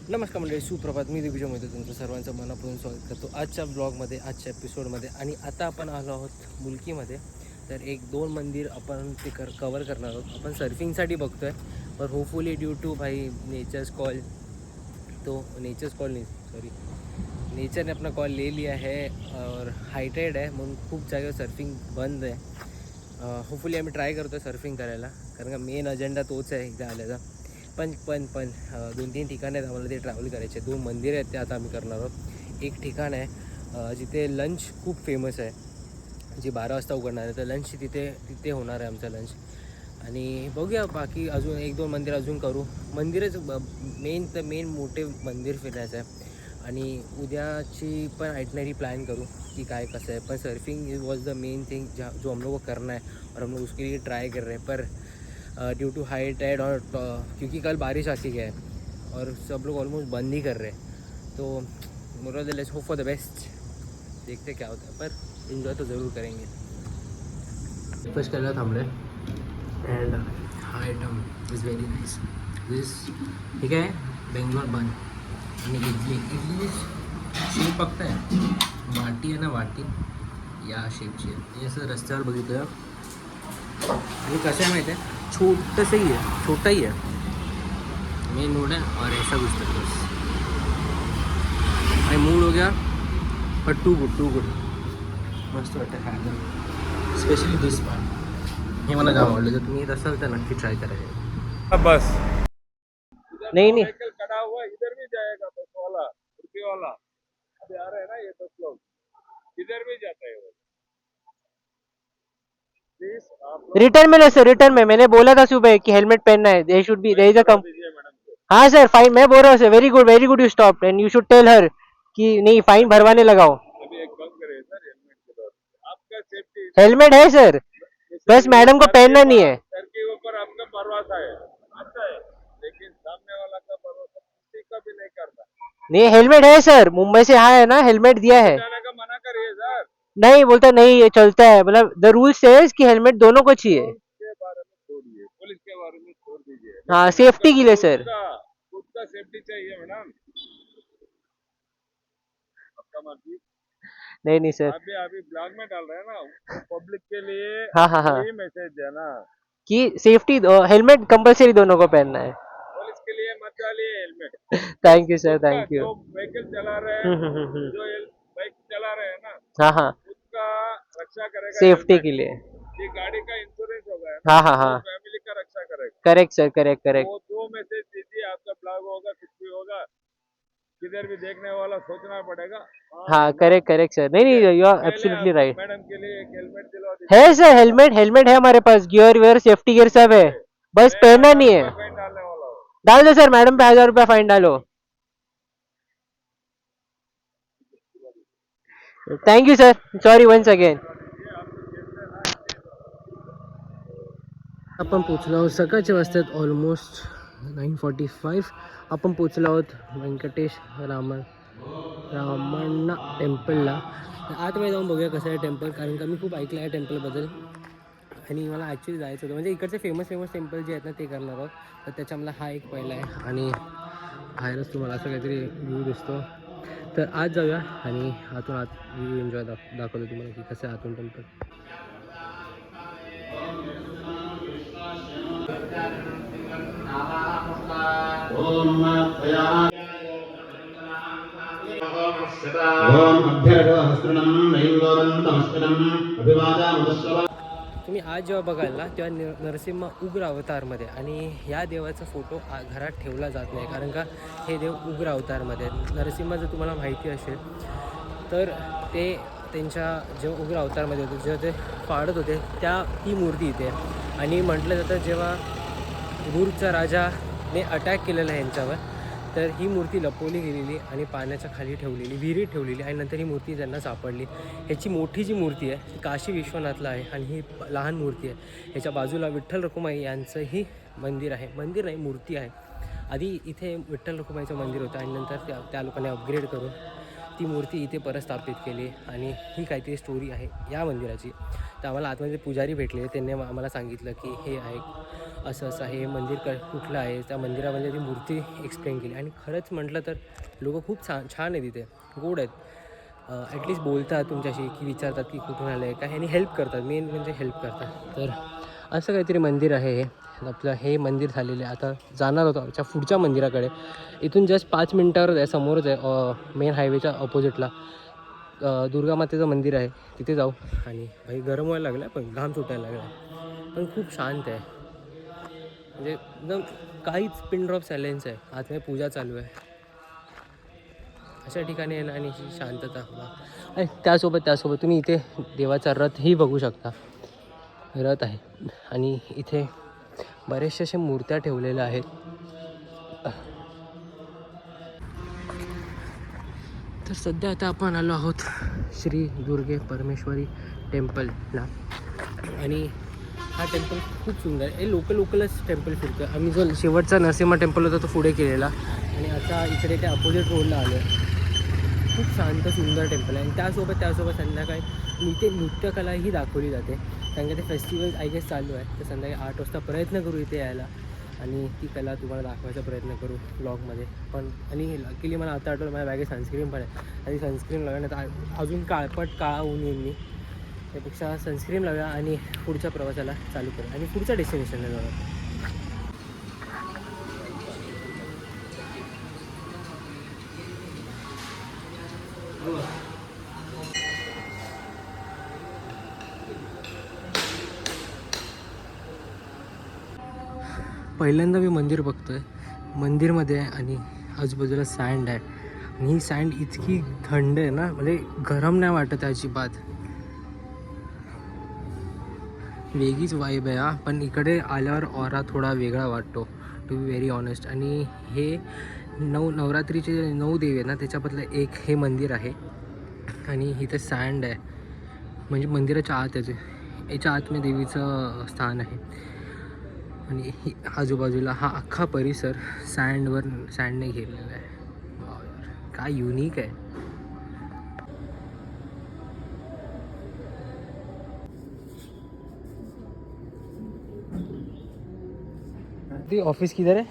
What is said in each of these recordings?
नमस्कार मंडळी, सुप्रभात. मी दिग्विजय मोहिते तुमचं सर्वांचं मनापासून स्वागत करतो आजच्या ब्लॉगमध्ये, आजच्या एपिसोडमध्ये. आणि आता आपण आलो आहोत मुलकीमध्ये. तर 1-2 मंदिर आपण ते कवर करणार आहोत. आपण सर्फिंगसाठी बघतो आहे, पण होपफुली ड्यू टू भाई नेचर्स कॉल, तो नेचर्स कॉल नहीं सॉरी नेचर ने अपना कॉल ले लिया है और हायटेड आहे, म्हणून खूप जागेवर सर्फिंग बंद आहे. होपफुली आम्ही ट्राय करतो आहे सर्फिंग करायला, कारण का मेन अजेंडा तोच आहे इथे आल्याचा. पण 2-3 ठिकाणं आहेत आम्हाला ते ट्रॅव्हल करायचे. 2 मंदिर आहेत ते आता आम्ही करणार आहोत. एक ठिकाण आहे जिथे लंच खूप फेमस आहे, जी 12 वाजता उघडणार आहे. तर लंच तिथे होणार आहे आमचा लंच. आणि बघूया बाकी अजून 1-2 मंदिर अजून करू. मंदिरच मेन मोठे मंदिर फिरायचं आहे. आणि उद्याची पण आयटनरी प्लान करू कि काय कसं है. पर surfing was the main thing जो हम लोग को करना है और हम लोग उसके लिए ट्राई कर रहे हैं. पर ड्यू टू हाई टाइड और क्योंकि कल बारिश आती गया है और सब लोग ऑलमोस्ट बंद ही कर रहे हैं, तो moral the let's hope for the best. देखते क्या होता है, पर इन्जॉय तो ज़रूर करेंगे. ब्रेकफास्ट करायला थांबले अँड हा आयटम इज व्हेरी नाईस. दिस ठीक आहे, बेंगलोर बन आणि इडली शेप बघताय, वाटी आहे ना, वाटी या शेपची आहे. हे असं रस्त्यावर बघितलं आणि कसं आहे माहिती आहे, छोटंसं ही आहे, छोटाही आहे. मेन रोड है और ऐसा कुछ तो बस आणि मूड हो गया. बट टू गुड मस्त वाटतं खायला, स्पेशली दिस पार्ट. हे मला जाम आवडलं. जर तुम्ही येत असाल तर नक्की ट्राय करायचं. बस नहीं खड़ा हुआ इधर भी जाएगा, बस वाला रुपये वाला अभी आ रहे हैं ना ये 10 लोग, इधर भी जाता है वो. प्लीज आप रिटर्न में लो सर, रिटर्न में मैंने बोला था सुबह कि हेलमेट पहनना है. They should be, there is a come. दीजिए मैडम को. हाँ सर, फाइन मैं बोल रहा हूँ sir. Very good you stop end you should tell her कि नहीं, फाइन भरवाने लगाओ. अभी एक काम करिए सर, हेलमेट के दौर आपका सेफ्टी हेलमेट है सर, बस मैडम को पहनना नहीं है. सर के ऊपर आपका भरोसा है, अच्छा है, लेकिन सामने वाला का भरोसा किसी का भी नहीं करता. नहीं, हेलमेट है सर, मुंबई से आया है ना, हेलमेट दिया है. जाने का मना करिए सर. नहीं बोलता, नहीं ये चलता है, मतलब द रूल सेज कि हेलमेट दोनों को चाहिए. के बारे में छोड़िए, पुलिस के बारे में छोड़ दीजिए. हाँ, सेफ्टी के लिए सर. खुद का सेफ्टी चाहिए मैडम, आपका मर्जी. नहीं सर. अभी ब्लॉग में डाल रहे हैं ना, पब्लिक के लिए हाँ यही मैसेज देना. कि सेफ्टी, हेलमेट कंपलसरी दोनों को पहनना है. पुलिस के लिए मत डालिए helmet. Thank you sir, thank you. जो व्हीकल चला रहे हैं, जो बाइक चला रहे हैं ना, हाँ उसका रक्षा करेगा सेफ्टी helmet. के लिए. ये गाड़ी का इंश्योरेंस होगा है ना, हाँ फैमिली का रक्षा करेगा. Correct sir, correct. वो दो मैसेज दीजिए, आपका ब्लॉग होगा, कुछ भी होगा, किधर भी देखने वाला सोचना पड़ेगा. हाँ, करेक्ट सर. नहीं you are absolutely right. Madam के लिए एक हेलमेट दिलवा दीजिए. है सर, हेलमेट है हमारे पास, गियर वेयर सेफ्टी गियर सब है, बस पहनना नहीं है. फाइन डालने वाला हूँ. डाल दो सर, मैडम पे 1000 रुपया फाइन डालो. Thank you sir, sorry once again. आपण पोचलो आहोत सकाळच्या वाजतात ऑलमोस्ट 9:45. आपण पोचलो आहोत व्यंकटेश रामण्णा टेम्पलला. आतमध्ये जाऊन बघूया कसं आहे टेम्पल, कारण का मी खूप ऐकलं आहे टेम्पलबद्दल आणि मला ॲक्च्युली जायचं होतं. म्हणजे इकडचे फेमस टेम्पल जे आहेत ना ते करणार आहोत. तर त्याच्यामधला हा एक पहिला आहे आणि बाहेरच तुम्हाला असं काहीतरी व्ह्यू दिसतो. तर आज जाऊया आणि आतून व्ह्यू एन्जॉय दाखवतो तुम्हाला की कसं आहे आतून टेम्पल. तुम्ही आज जेव्हा बघाल ना तेव्हा नरसिंह उग्र अवतारमध्ये, आणि या देवाचा फोटो घरात ठेवला जात नाही, कारण का हे देव उग्र अवतारमध्ये आहेत. नरसिंह जर तुम्हाला माहिती असेल तर ते त्यांच्या जेव्हा उग्र अवतारमध्ये होते, जेव्हा ते पाडत होते ही मूर्ती इथे. आणि म्हटलं जातं जेव्हा गुरचा राजाने अटॅक केलेला आहे यांच्यावर, तर ही मूर्ती लपवली गेलेली आणि पाण्याच्या खाली ठेवलेली, विहिरीत ठेवलेली, आणि नंतर ही मूर्ती त्यांना सापडली. ह्याची मोठी जी मूर्ती आहे ती काशी विश्वनाथला आहे आणि ही लहान मूर्ती आहे. ह्याच्या बाजूला विठ्ठल रखुमाई यांचंही मंदिर आहे. मंदिर नाही, मूर्ती आहे. आधी इथे विठ्ठल रखुमाईचं मंदिर होतं आणि नंतर त्या लोकांनी अपग्रेड करून ती मूर्ती इथे परत स्थापित केली. आणि ही काहीतरी स्टोरी आहे या मंदिराची. तर आम्हाला आतमध्ये पुजारी भेटले, त्यांनी आम्हाला सांगितलं की हे आहे असं असं हे मंदिर कुठलं आहे, त्या मंदिरामध्ये ती मूर्ती एक्सप्लेन केली. आणि खरंच म्हटलं तर लोक खूप छान आहे तिथे, गोड आहेत. ॲटलिस्ट बोलतात तुमच्याशी, की विचारतात की कुठून आलं आहे काय, आणि हेल्प करतात. मेन म्हणजे हेल्प करतात. तर असं काहीतरी मंदिर आहे हे. आपलं हे मंदिर झालेलं आहे. आता जाणार होतो आमच्या पुढच्या मंदिराकडे. इथून जस्ट 5 मिनटावरच आहे, समोरच आहे, मेन हायवेच्या अपोजिटला दुर्गा मातेचं मंदिर आहे. तिथे जाऊ. आणि भाई गरम व्हायला लागला, पण घाम सुटायला लागला, पण खूप शांत आहे. म्हणजे एकदम काहीच पिन ड्रॉप सायलेन्स आहे. आतमध्ये पूजा चालू आहे. अशा ठिकाणी आहे ना, आणि अशी शांतता. आणि त्यासोबत तुम्ही इथे देवाचा रथही बघू शकता. रथ आहे आणि इथे बरेचसे असे मूर्त्या ठेवलेल्या आहेत. तर सध्या आता आपण आलो आहोत श्री दुर्गे परमेश्वरी टेम्पलला. आणि हा टेम्पल खूप सुंदर आहे. हे लोकलच टेम्पल फिरतं. आम्ही जो शेवटचा नरसिंह टेम्पल होता तो पुढे केलेला, आणि आता इकडे त्या अपोजिट रोडला आलो आहे. खूप शांत सुंदर टेम्पल आहे. आणि त्यासोबत संध्याकाळी इथे नृत्यकलाही दाखवली जाते. कारण की ते फेस्टिवल आय गेस चालू आहे. तर संध्याकाळी 8 वाजता प्रयत्न करू इथे यायला आणि ती कला तुम्हाला दाखवायचा प्रयत्न करू ब्लॉगमध्ये पण. आणि लकीली मला आता आठवलं माझ्या बॅगेत सनस्क्रीन पण आहे. आणि सनस्क्रीन लावण्यात अजून काळा होऊन येईन मी. त्यापेक्षा सनस्क्रीन लावूया आणि पुढच्या प्रवासाला चालू करूया आणि पुढच्या डेस्टिनेशनला जाऊया. पहिल्यांदा मी मंदिर बघतोय. मंदिरमध्ये आहे आणि आजूबाजूला सँड आहे. आणि ही सँड इतकी थंड आहे ना, म्हणजे गरम नाही वाटत अजिबात. वेगळीच वाईब आहे हा. पण इकडे आल्यावर ऑरा थोडा वेगळा वाटतो, टू बी व्हेरी ऑनेस्ट. आणि हे नवरात्रीचे 9 देवी आहेत ना, त्याच्याबद्दलं एक हे मंदिर आहे. आणि इथे सँड आहे, म्हणजे मंदिराच्या आत आहे. याच्या आतमध्ये देवीचं स्थान आहे. आणि आजूबाजूला हा अख्खा परिसर सँडने घेरलेला आहे. काय युनिक आहे. ती ऑफिस किधर आहे?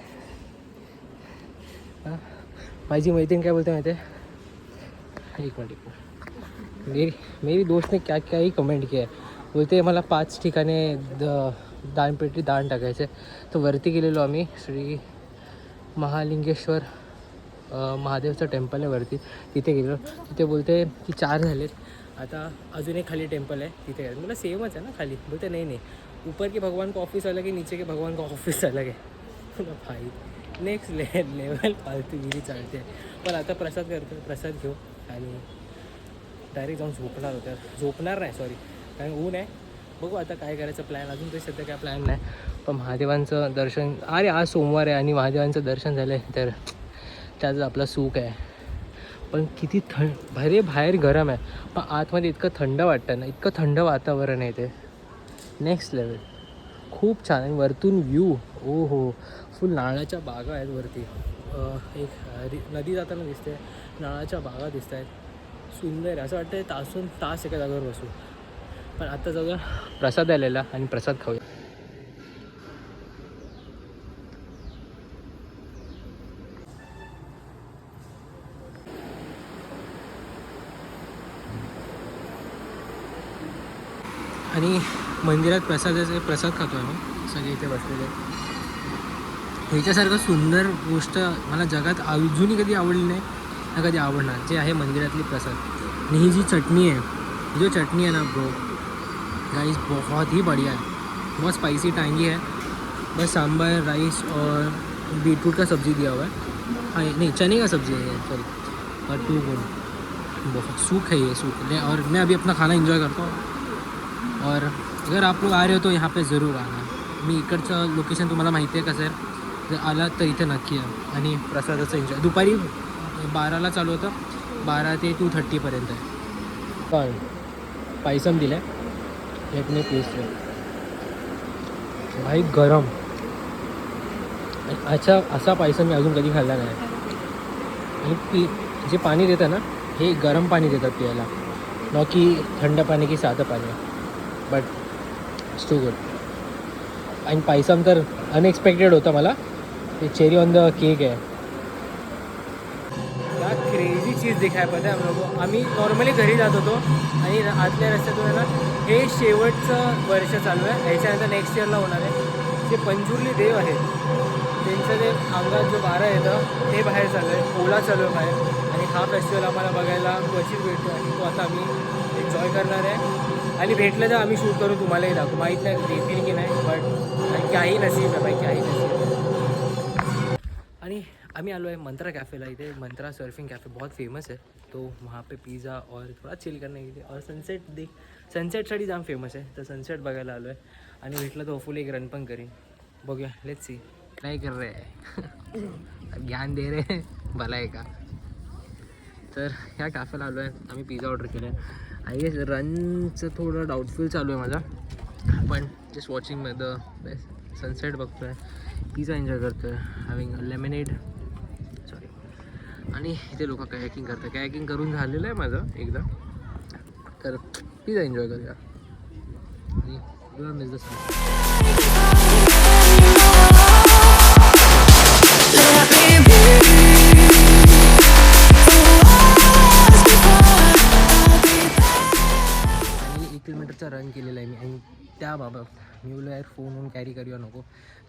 माझी मैत्रीण काय बोलते माहिती आहे? एक मिनट. मेरी दोस्त ने क्या ही कमेंट किया आहे. बोलते मला 5 ठिकाणे दानपेटी दान टाकायचे. तर वरती गेलेलो आम्ही, श्री महालिंगेश्वर महादेवचं टेम्पल आहे वरती, तिथे गेलो. तिथे बोलते की 4 झालेत. आता अजून एक खाली टेम्पल आहे, तिथे गेलं. मला सेमच आहे ना खाली. बोलते नहीं ऊपर के भगवान का ऑफिस अलग है, नीचे के भगवान का ऑफिस अलग है. भाई नेक्स्ट लेवल फालतूगिरी चालते. पण आता प्रसाद घेऊ आणि डायरेक्ट जाऊन झोपणार नाही सॉरी, कारण ऊन आहे. बघू आता काय करायचं प्लॅन. अजून काही सध्या काय प्लॅन नाही. पण महादेवांचं दर्शन, अरे आज सोमवार आहे आणि महादेवांचं दर्शन झालं आहे, तर त्याचं आपलं सुख आहे. पण किती बाहेर गरम आहे, पण आतमध्ये इतकं थंड वाटतं ना, इतकं थंड वातावरण आहे ते, नेक्स्ट लेवल. खूप छान. आणि वरतून व्ह्यू ओ हो, फुल नारळाच्या बागा आहेत वरती. एक नदी जाताना दिसते, नारळाच्या बागा दिसत आहेत. सुंदर आहे. असं वाटतं तास एका जागेवर बसू. पण आत्ता जाऊया प्रसाद आलेला आणि प्रसाद खाऊया. आणि मंदिरात प्रसाद खातो आहे मग सगळे इथे बसलेले. ह्याच्यासारखं सुंदर गोष्ट मला जगात अजूनही कधी आवडली नाही ना कधी आवडणार, जे आहे मंदिरातली प्रसाद. आणि ही जी चटणी आहे, जो चटनी है ना ब्रो गाइस, बहुत ही बढ़िया है. बहुत स्पाइसी टांगी है. बस सांभर राइस और बीटरूट का सब्ज़ी दिया हुआ है. हाँ नहीं, चने का सब्ज़ी है सॉरी. और 2 गुण बहुत सूख है ये सूख. और मैं अभी अपना खाना एंजॉय करता हूँ. और अगर आप लोग आ रहे हो तो यहाँ पे ज़रूर आना. मी इकडचं लोकेशन तुम्हाला माहिती आहे कसं आहे, जर आला तर इथे नक्की आहे. आणि प्रसादाचं एन्जॉय. दुपारी 12ला चालू होतं, 12 ते 2:30पर्यंत आहे. पण पायसम दिलं आहे, लेट मी टेस्ट भाई गरम. असा पायसम मी अजून कधी खाल्ला नाही. आणि जे पाणी देतं ना, हे गरम पाणी देतात प्यायला, न की थंड पाणी की साधं पाणी. But it's too good. आणि पायसम तर अनएक्सपेक्टेड होता मला. ते चेरी ऑन द केक आहे. क्या क्रेझी चीज दिखाय पडते हम लोग. आम्ही नॉर्मली घरी जात होतो आणि आतल्या रस्त्यातून आहे ना हे शेवटचं वर्ष चालू आहे. ह्याच्यानंतर नेक्स्ट इयरला होणार आहे. जे पंजुर्ली देव आहेत त्यांचं जे अंगात जो वारा येतं ते बाहेर चालू आहे. ओला चालू आहे बाहेर. आणि हा फेस्टिवल आम्हाला बघायला क्वचित भेटतो आणि तो आता आम्ही एन्जॉय करणार आहे. आणि भेटलं तर आम्ही शूट करून तुम्हालाही दाखवू. माहीत नाही देतील की नाही, बट काही नसीब आहे भाई, काही नसीब. आणि आम्ही आलो आहे मंत्रा कॅफेला. इथे मंत्रा सर्फिंग कैफ़े बहुत फेमस है. तो वहाँ पे पिज़्ज़ा और थोड़ा चिल करने के लिए और सनसेटसाठी जाम फेमस आहे. तर सनसेट बघायला आलो आहे आणि भेटलं तर होपफुली एक रन पण करीन. बघूया, लेट्स सी. काय कर रहे आहे ज्ञान दे रहे भला आहे का. तर ह्या कॅफेला आलो आहे. आम्ही पिझ्झा ऑर्डर केला आहे. आय गेस रनचं थोडं डाऊटफुल चालू आहे माझा, पण just watching the best sunset बघतो आहे, पिझ्झा एन्जॉय करतो आहे, हॅविंग लेमनेड सॉरी. आणि इथे लोक कॅकिंग करतात. कॅकिंग करून झालेलं आहे माझं एकदा. तर पिझ्झा एन्जॉय करूया आणि डोंट मिस द सनसेट. किलोमीटरचा रन केलेला आहे मी. आणि त्याबाबत मी बोललो यार फोन कॅरी करूया नको,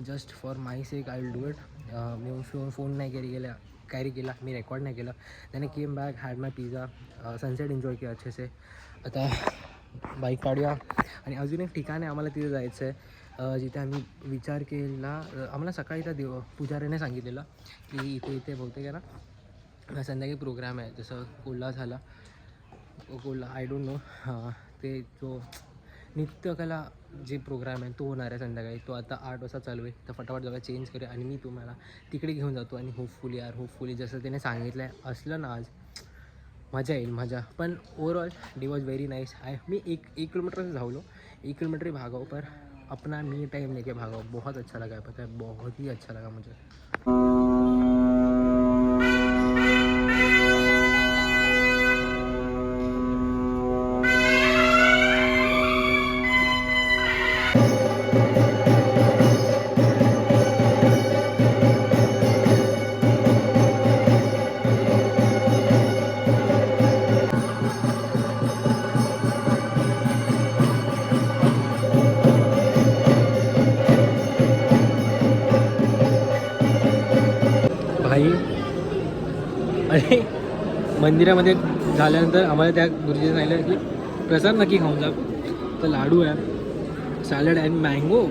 just for my sake I will do it. मी फोन नाही कॅरी केला, मी रेकॉर्ड नाही केलं. त्याने came back, had my pizza, sunset enjoy किया अच्छे से. आता बाईक काढूया आणि अजून एक ठिकाण आहे आम्हाला तिथे जायचं आहे, जिथे आम्ही विचार केला. आम्हाला सकाळी त्या पुजाऱ्याने सांगितलेलं की इथे बहुतेक आहे ना संध्याकाळी प्रोग्राम आहे. जसं कोल्हा झाला, कोल्हा आय डोंट नो, ते जो नृत्यकला जे प्रोग्राम आहे तो होणार आहे संध्याकाळी. तो आता 8 वाजता चालू आहे. तर फटाफट जागा चेंज करूया आणि मी तुम्हाला तिकडे घेऊन जातो. आणि होपफुली जसं त्याने सांगितलं आहे असलं ना आज मजा येईल, मजा. पण overall day was very nice. मी एक किलोमीटर से धावलो, 1 किलोमीटर ही भागा हूँ, पर अपना मी टाइम लेके भागा हूँ. बहुत अच्छा लगा है, पता है, बहुत ही अच्छा लगा मुझे. भाई आणि मंदिरामध्ये झाल्यानंतर आम्हाला त्या गुरुजीने सांगितलं की प्रसाद नक्की खाऊन जा. तर लाडू आहे, सॅलड आहे, मँगो,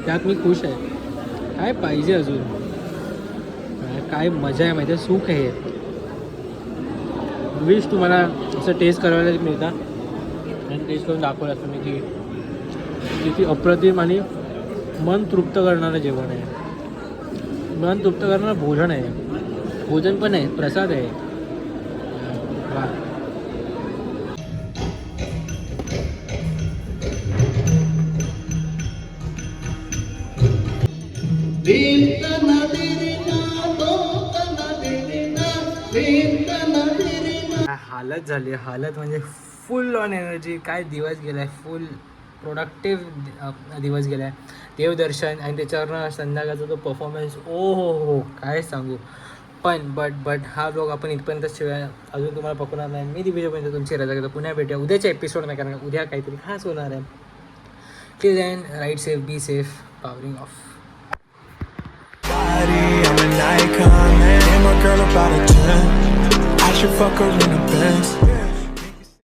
त्यात मी खुश आहे. काय पाहिजे अजून, काय मजा आहे माहिती आहे, सुख आहे. विश तुम्हाला असं टेस्ट करायला मिळतं आणि टेस्ट करून दाखवलं असतं मी की किती अप्रतिम आणि मन तृप्त करणारं जेवण आहे. मन तृप्त करणारं भोजन आहे. भोजन पण आहे, प्रसाद आहे. वा. हालत झाली, हालत म्हणजे फुल ऑन एनर्जी. काय दिवस गेला आहे, फुल प्रोडक्टिव्ह दिवस गेला आहे. देवदर्शन आणि त्याच्यावरनं संध्याकाळचा तो परफॉर्मन्स, ओ हो काय सांगू. पण बट हा ब्लॉग आपण इथपर्यंतच ठेवूया. अजून तुम्हाला पकडणार नाही. मी दिव्यापर्यंत तुमची रजा घेतो. पुन्हा भेटूया उद्याच्या एपिसोड नाही, कारण उद्या काहीतरी खास होणार आहे. Till then ride safe, be safe, powering off. I'm an icon, man, and my girl about a 10. I should fuck her in the Benz.